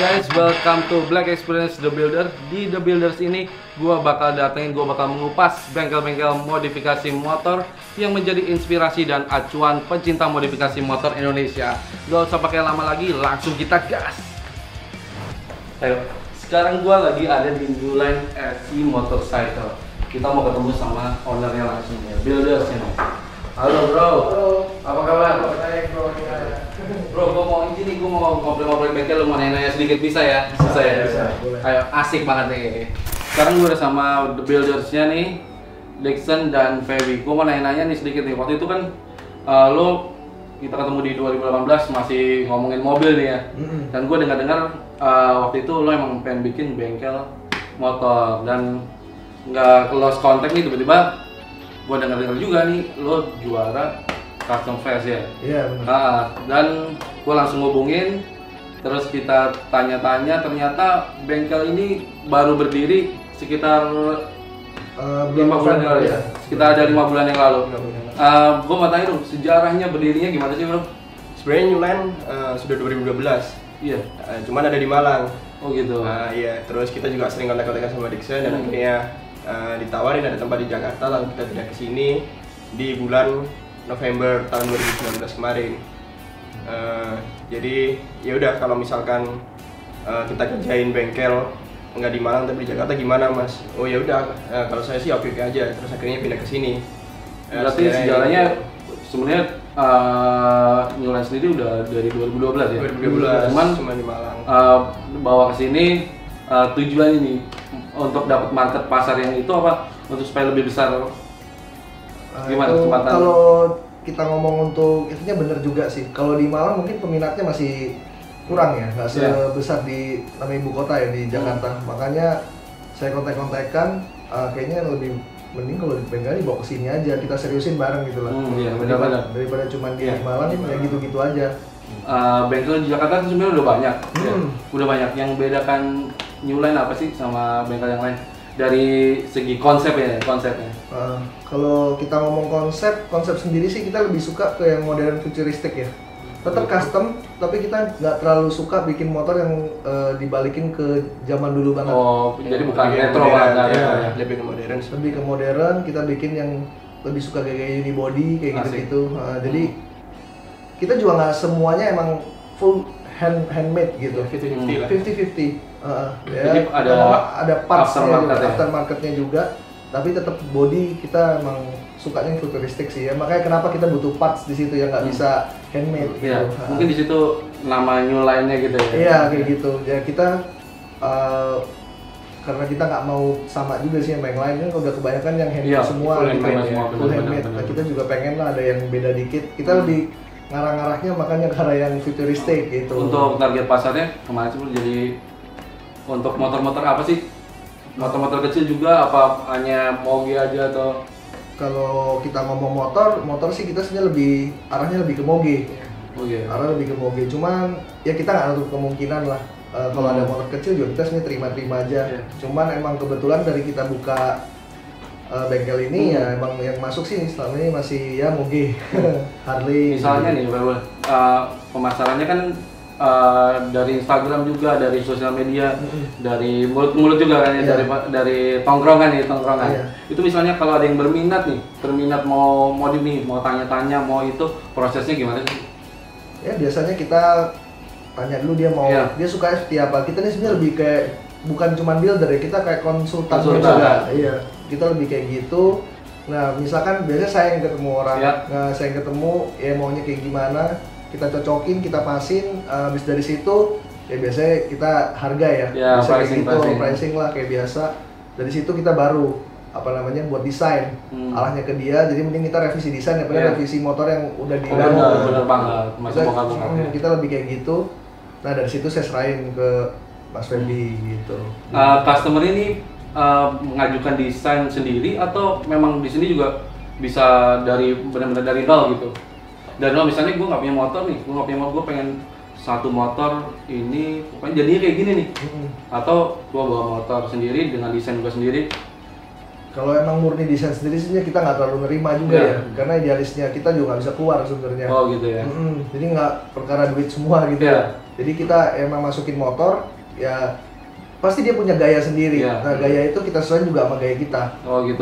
guys, welcome to Black Experience The Builder. Di The Builders ini, gua bakal mengupas bengkel-bengkel modifikasi motor yang menjadi inspirasi dan acuan pencinta modifikasi motor Indonesia. Gak usah pakai lama lagi, langsung kita gas. Ayo, sekarang gua lagi ada di New Line SC Motorcycle. Kita mau ketemu sama ownernya langsung ya, Builders ini. Halo bro. Halo. Apa kabar? Baik bro, gimana? Bro, gue mau izin nih, gue mau ngobrol-ngobrol bengkel, lu mau nanya sedikit bisa ya? Bisa ya? Bisa, boleh. Ayo, asik banget nih. Sekarang gue udah sama The Builders-nya nih, Dixon dan Feby. Gue mau nanya-nanya nih sedikit nih, waktu itu kan kita ketemu di 2018 masih ngomongin mobil nih ya. Dan gue dengar-dengar waktu itu lo emang pengen bikin bengkel motor dan nggak lost contact nih, tiba-tiba gue dengar-dengar juga nih lo juara custom fest ya. Iya benar. Dan gue langsung hubungin, terus kita tanya-tanya, ternyata bengkel ini baru berdiri sekitar 5 bulan yang lalu ya. Sekitar ada 5 bulan yang lalu. Gue mau tanya dong, sejarahnya berdirinya gimana sih bro? Sebenarnya New Line sudah 2012. Iya. Cuman ada di Malang. Oh gitu. Iya. Terus kita juga sering kontak-kontakan sama Dixon dan akhirnya ditawarin ada tempat di Jakarta, lalu kita pindah ke sini di bulan November tahun 2019 kemarin. Jadi ya udah, kalau misalkan kita kerjain bengkel nggak di Malang tapi di Jakarta gimana mas? Oh ya udah, kalau saya sih oke aja. Terus akhirnya pindah ke sini. Berarti sejarahnya sebenarnya New Line sendiri udah dari 2012 ya. 2012. Cuman di Malang. Bawa ke sini tujuan ini untuk dapat market pasar yang itu apa? Untuk supaya lebih besar. Gimana kesempatan? Kalau kita ngomong untuk itunya bener juga sih. Kalau di Malang mungkin peminatnya masih kurang ya, nggak sebesar di namanya ibu kota ya, di Jakarta. Makanya saya kontak-kontakkan, kayaknya lebih mending kalau di bengkel dibawa ke sini aja, kita seriusin bareng gitu lah. Iya, benar-benar. Daripada cuma di Malang ya gitu-gitu aja. Bengkel di Jakarta sebenarnya udah banyak. Ya. Udah banyak. Yang bedakan New Line apa sih sama bengkel yang lain? Dari segi konsepnya. Kalau kita ngomong konsep sendiri sih kita lebih suka ke yang modern futuristik ya. Tetap custom, tapi kita nggak terlalu suka bikin motor yang dibalikin ke zaman dulu banget. Oh, jadi bukan retro banget ya. Lebih ke modern. Lebih ke modern, kita bikin yang lebih suka kayak unibody kayak gitu-gitu. Jadi kita juga nggak semuanya emang full handmade gitu. 50-50 lah. 50-50. Jadi ada partsnya, aftermarketnya juga, tapi tetap body kita emang sukanya yang futuristik sih ya. Makanya kenapa kita butuh parts di situ yang nggak bisa handmade. Iya. Gitu. Mungkin di situ nama New Line-nya gitu ya. Iya kayak gitu. Ya kita karena kita nggak mau sama juga sih sama yang lain, kan udah kebanyakan yang handmade semua, full handmade. Nah, kita juga pengen lah ada yang beda dikit. Kita lebih ngarah-ngarahnya makanya ke arah yang futuristik gitu. Untuk target pasarnya kemarin sih jadi untuk motor-motor apa sih? Motor-motor kecil juga apa hanya moge aja atau? Kalau kita ngomong motor sih kita sebenarnya arahnya lebih ke moge. Arah lebih ke moge. Cuman ya kita nggak nutup kemungkinan lah. Kalau ada motor kecil juga kita sebenarnya terima-terima aja. Cuman emang kebetulan dari kita buka bengkel ini ya emang yang masuk sih selama ini masih ya moge, Harley. Misalnya nih, pemasarannya kan dari Instagram juga, dari sosial media, dari mulut-mulut juga kan ya, dari tongkrongan. Itu misalnya kalau ada yang berminat mau modif nih, mau tanya-tanya, mau itu prosesnya gimana sih? Ya biasanya kita tanya dulu dia mau, dia suka seperti apa. Kita ini sebenarnya lebih kayak bukan cuma builder ya, kita kayak konsultan juga. Iya, kita lebih kayak gitu. Nah, misalkan biasanya saya yang ketemu orang, saya yang ketemu ya maunya kayak gimana, kita cocokin, kita pasin, habis dari situ ya biasanya kita harga ya, pricing lah kayak biasa. Dari situ kita baru buat desain arahnya ke dia. Jadi mending kita revisi desain daripada revisi motor yang udah dibangun. Bener banget, kita lebih kayak gitu. Nah dari situ saya serahin ke Mas Feby gitu. Customer ini mengajukan desain sendiri atau memang di sini juga bisa benar-benar dari nol gitu? Dari nol, misalnya gue nggak punya motor nih, gue pengen satu motor ini pokoknya jadinya kayak gini nih. Atau gue bawa motor sendiri dengan desain gue sendiri. Kalau emang murni desain sendiri sih kita nggak terlalu nerima juga ya, karena idealisnya kita juga nggak bisa keluar sebenarnya. Oh gitu ya. Jadi nggak perkara duit semua gitu. Jadi kita emang masukin motor, ya pasti dia punya gaya sendiri. Iya. Nah gaya itu kita sesuaikan juga sama gaya kita. Oh gitu.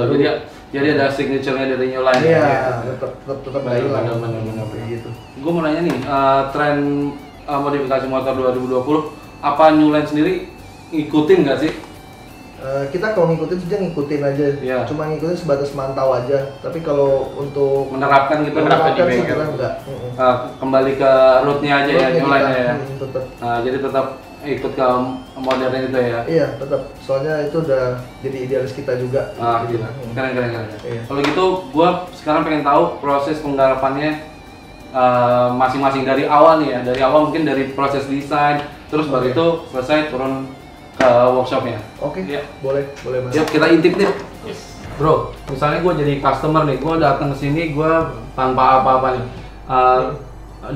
Jadi ada signature-nya dari New Line. Iya, tetap nggak hilang. Benar. Kayak gitu. Gue mau nanya nih, tren modifikasi motor 2020, apa New Line sendiri ngikutin nggak sih? Kita kalau ngikutin sih ngikutin aja, Iya. cuma ngikutin sebatas mantau aja. Tapi kalau untuk Menerapkan gitu, Menerapkan di sih bengkel. kita enggak. kembali ke rootnya aja ya New Line ya. Tetap. Jadi tetap ikut ke modernnya itu ya. Iya, tetap. Soalnya itu udah jadi idealis kita juga. Gitu. Keren. Iya. Kalau gitu, gua sekarang pengen tahu proses penggarapannya masing-masing dari awal nih ya. Dari awal mungkin dari proses desain, terus baru itu selesai turun ke workshopnya. Oke, Iya. boleh Mas. Yuk kita intip nih. Bro, misalnya gue jadi customer nih, gue datang ke sini, gue tanpa apa-apa nih.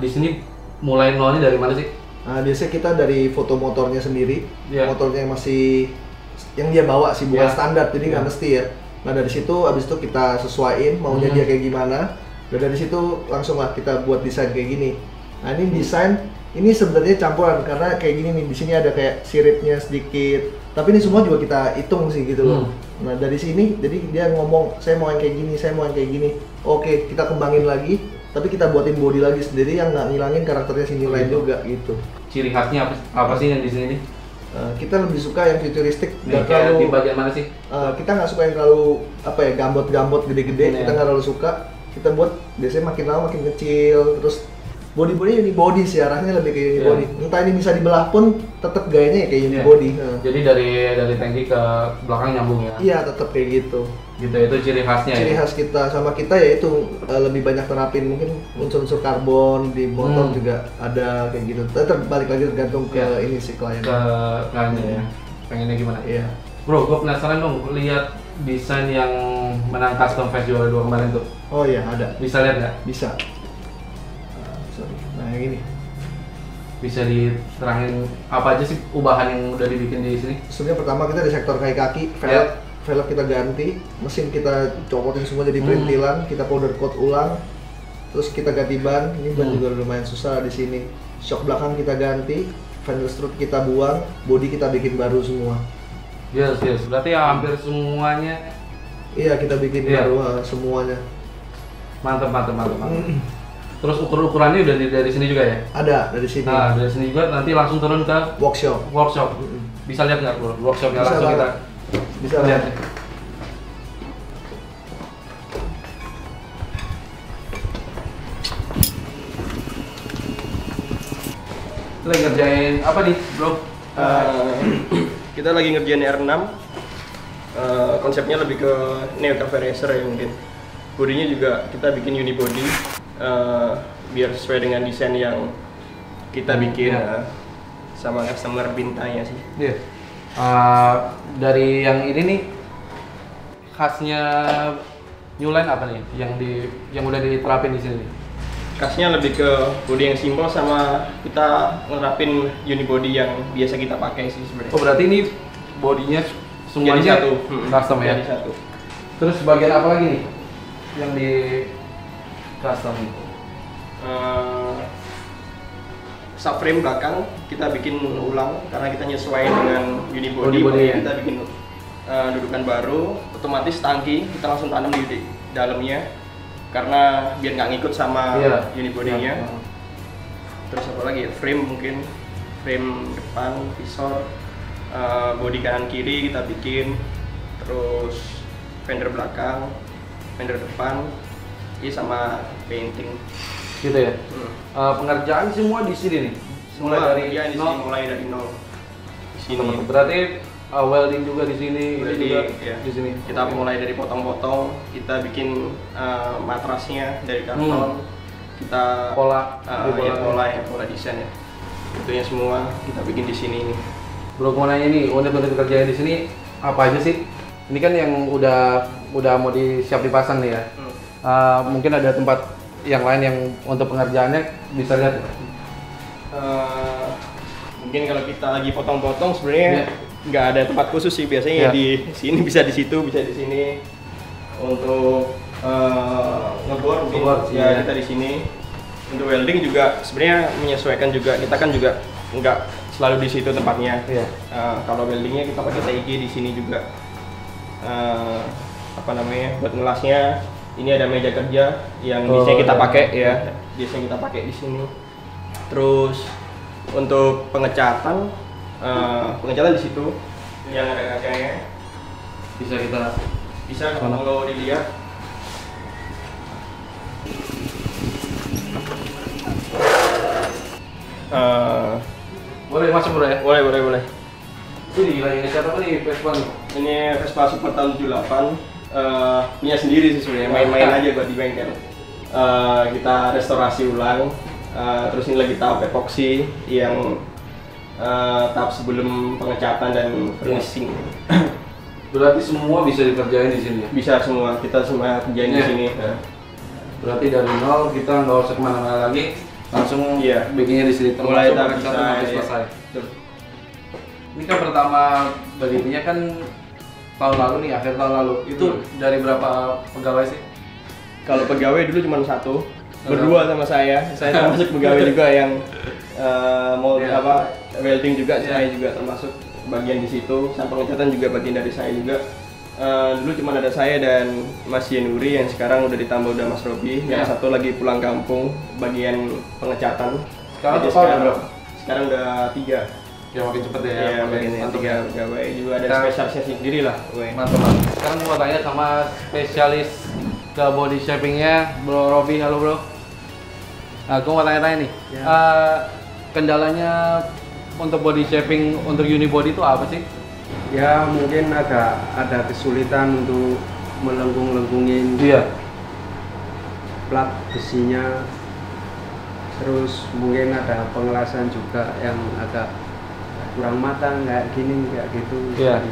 Di sini mulai nolnya dari mana sih? Nah, biasanya kita dari foto motornya sendiri, Iya. motornya yang masih yang dia bawa sih bukan Iya. standar, jadi nggak Iya. mesti ya. Nah dari situ, abis itu kita sesuaiin maunya dia kayak gimana, dan dari situ langsung lah kita buat desain kayak gini. Nah ini desain, ini sebenarnya campuran karena kayak gini nih, di sini ada kayak siripnya sedikit, tapi ini semua juga kita hitung sih gitu loh. Nah dari sini, jadi dia ngomong, saya mau yang kayak gini, saya mau yang kayak gini. Oke, kita kembangin lagi, tapi kita buatin body lagi sendiri yang nggak ngilangin karakternya si New Line juga gitu. Ciri khasnya apa sih yang di sini nih? Kita lebih suka yang futuristik, Nih, nggak kayak terlalu. di bagian mana sih? Kita nggak suka yang terlalu apa ya, gambot-gambot gede-gede. Iya. Kita nggak terlalu suka. Kita buat biasanya makin lama makin kecil. Terus body-body unibody sih, arahnya lebih kayak unibody. Entah ini bisa dibelah pun tetap gayanya ya kayak unibody. Jadi dari tangki ke belakang nyambung ya? Iya, tetap kayak gitu. Gitu, itu ciri khasnya Ciri ya? khas kita sama kita ya itu lebih banyak terapin mungkin unsur-unsur karbon di motor juga ada kayak gitu. Tetap balik lagi tergantung ke ini sih klien. Ke kliennya ya? Pengennya gimana? Iya. Bro, gue penasaran dong, lihat desain yang menang custom fest juara 2 kemarin tuh. Oh iya, ada. Bisa lihat nggak? Bisa. Sorry. Nah, yang ini. Bisa diterangin apa aja sih ubahan yang udah dibikin di sini? Sebenarnya pertama kita di sektor kaki, velg kita ganti, mesin kita copotin semua jadi perintilan, kita powder coat ulang, terus kita ganti ban. Ini ban juga lumayan susah di sini. Shock belakang kita ganti, fender strut kita buang, body kita bikin baru semua. Yes. Berarti ya hampir semuanya. Iya, kita bikin baru semuanya. Mantap. Terus ukurannya udah dari sini juga ya? Ada dari sini. Nah, dari sini juga nanti langsung turun ke Workshop. Bisa lihat nggak bro? Workshopnya Bisa langsung banget. kita Bisa lihat. lihat. Lagi ngerjain apa nih bro? Kita lagi ngerjain R6. Konsepnya lebih ke neo cafe racer ya mungkin. Bodinya juga kita bikin unibody biar sesuai dengan desain yang kita bikin sama customer bintanya sih. Iya. Dari yang ini nih khasnya New Line apa nih? Yang udah diterapin di sini? Khasnya lebih ke body yang simpel sama kita nerapin unibody yang biasa kita pakai sih sebenarnya. Oh berarti ini bodinya semuanya Jadi satu, custom ya? Jadi satu. Terus bagian apa lagi nih yang di custom? Subframe belakang kita bikin ulang karena kita nyesuaiin dengan unibody. Body ya? Kita bikin dudukan baru, otomatis tangki kita langsung tanam di dalamnya karena biar nggak ngikut sama unibody-nya. Terus apa lagi ya? Frame mungkin, frame depan, visor, body kanan kiri kita bikin, terus fender belakang, fender depan, ini sama painting. Gitu ya? Pengerjaan semua di sini nih? Mulai dari nol. Di sini. Berarti welding juga di sini, Welding, juga ya. di sini. Kita mulai dari potong-potong, kita bikin matrasnya dari karton, kita Pola, pola desain ya. Itunya semua kita bikin di sini nih. Bro, mau nanya nih, unit-unit kerjaan di sini apa aja sih? Ini kan yang udah mau siap dipasang nih ya. Mungkin ada tempat yang lain yang untuk pengerjaannya bisa lihat. Mungkin kalau kita lagi potong-potong sebenarnya nggak ada tempat khusus sih, biasanya di sini bisa di situ bisa di sini. Untuk ngebor mungkin kita di sini. Untuk welding juga sebenarnya menyesuaikan juga, kita kan juga nggak selalu di situ tempatnya. Iya. Kalau weldingnya kita pakai TIG di sini juga. Apa namanya, buat ngelasnya ini ada meja kerja yang biasanya kita pakai ya, biasanya kita pakai di sini. Terus untuk pengecatan di situ yang ada kacanya, bisa kalau dilihat. Boleh masuk bro ya? Boleh. Ini lagi ngecat apa nih Vespa nih? Ini Vespa Super tahun 78, punya sendiri sih sebenarnya, main-main aja buat di bengkel. Kita restorasi ulang, terus ini lagi tahap epoxy yang tahap sebelum pengecatan dan finishing. Berarti semua bisa dikerjain di sini ya? Bisa semua, kita semua kerjain di sini. Berarti dari nol kita nggak usah kemana-mana lagi, langsung bikinnya di sini. Mulai pengecatan habis selesai. Ini kan pertama begininya kan tahun lalu nih, akhir tahun lalu. Itu dari berapa pegawai sih? Kalau pegawai dulu cuma satu, berdua sama saya termasuk pegawai juga yang mau welding juga, saya juga termasuk bagian di situ. Sampai pengecatan juga bagian dari saya juga. Dulu cuma ada saya dan Mas Yenuri, yang sekarang udah ditambah udah Mas Robi. Yang satu lagi pulang kampung bagian pengecatan. Sekarang udah 3. Ya makin cepet ya, makin 3 pegawai juga, ada spesialisnya sendiri lah. Mantap. Sekarang mau tanya sama spesialis ke body shapingnya, Bro Robi. Halo bro. Nah, aku mau tanya-tanya nih, kendalanya untuk body shaping untuk unibody itu apa sih? Ya mungkin ada kesulitan untuk melengkung-lengkungin plat besinya, terus mungkin ada pengelasan juga yang agak kurang matang kayak gini, kayak gitu. Iya.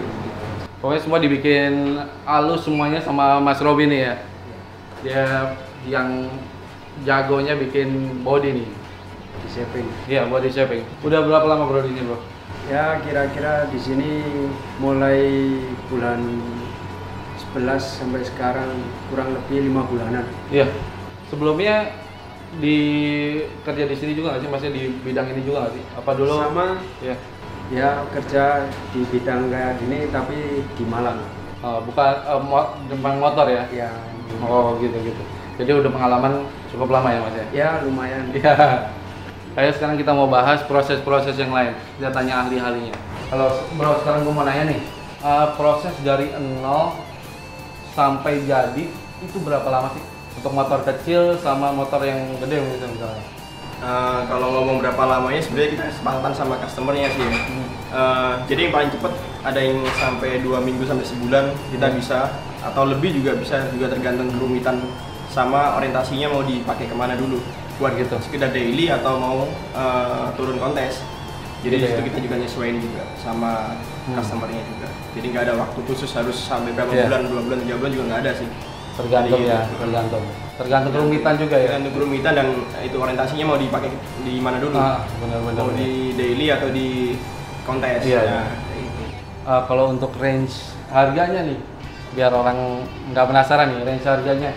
Pokoknya semua dibikin halus semuanya sama Mas Robi nih ya. Dia yang jagonya bikin body nih. Body shaping. Iya, body shaping. Udah berapa lama bro di sini bro? Ya kira-kira di sini mulai bulan 11 sampai sekarang kurang lebih 5 bulanan. Iya. Sebelumnya kerja di sini juga nggak sih? Masih di bidang ini juga nggak sih? Apa dulu? Sama. Ya. Ya kerja di bidang kayak gini tapi di Malang. Bukan jempang motor ya? Ya. Oh gitu. Jadi udah pengalaman cukup lama ya mas ya? Ya lumayan. Iya. Kayak sekarang kita mau bahas proses-proses yang lain. Kita tanya ahli-ahlinya. Kalau bro sekarang gue mau nanya nih, proses dari nol sampai jadi itu berapa lama sih? Untuk motor kecil sama motor yang gede misalnya? Kalau ngomong berapa lamanya sebenarnya kita kesepakatan sama customernya sih ya. Jadi yang paling cepat ada yang sampai 2 minggu sampai sebulan kita bisa, atau lebih juga bisa, juga tergantung kerumitan sama orientasinya mau dipakai kemana dulu. Buat gitu, sekedar daily atau mau turun kontes. Jadi di situ kita juga nyesuaiin juga sama customernya juga. Jadi nggak ada waktu khusus harus sampai berapa bulan, 2 bulan, 3 bulan juga nggak ada sih. Tergantung ya, tergantung kerumitan juga ya. Tergantung kerumitan dan itu orientasinya mau dipakai di mana dulu. Benar. Mau di daily atau di kontes. Iya. Kalau untuk range harganya nih, biar orang nggak penasaran nih range harganya.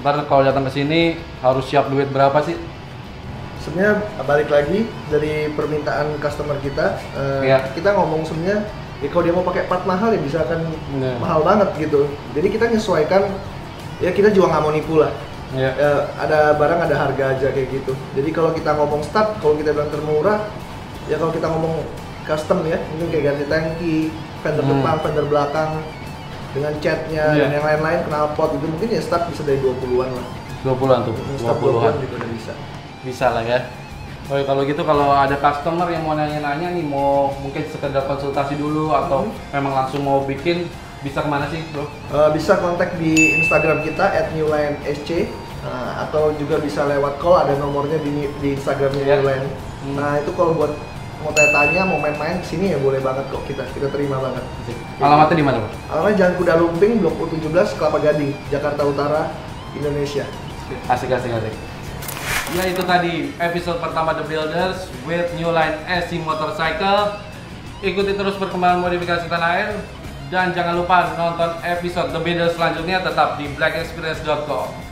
Ntar kalau datang ke sini harus siap duit berapa sih? Sebenarnya balik lagi dari permintaan customer kita, kita ngomong sebenarnya kalau dia mau pakai part mahal ya bisa kan mahal banget gitu. Jadi kita menyesuaikan, ya kita juga nggak mau nipu lah. Ada barang ada harga aja kayak gitu. Jadi kalau kita ngomong start, kalau kita bilang termurah, ya kalau kita ngomong custom ya, mungkin kayak ganti tangki, fender depan, fender belakang, dengan catnya dan yang lain-lain, knalpot itu mungkin ya start bisa dari 20-an lah. 20-an tuh? Start 20-an juga udah bisa. Bisa lah ya. Oh, kalau gitu kalau ada customer yang mau nanya-nanya nih, mau mungkin sekedar konsultasi dulu atau memang langsung mau bikin, bisa kemana sih bro? Bisa kontak di Instagram kita @newline_sc, atau juga bisa lewat call, ada nomornya di Instagramnya Newline. Nah itu kalau buat mau tanya-tanya, mau main-main kesini ya boleh banget kok, kita terima banget. Alamatnya di mana bro? Alamatnya Jalan Kuda Lumping, Blok U17, Kelapa Gading, Jakarta Utara, Indonesia. Asik. Ya itu tadi episode pertama The Builders with Newline SC Motorcycle. Ikuti terus perkembangan modifikasi tanah air dan jangan lupa nonton episode The Builders selanjutnya tetap di blackexperience.com.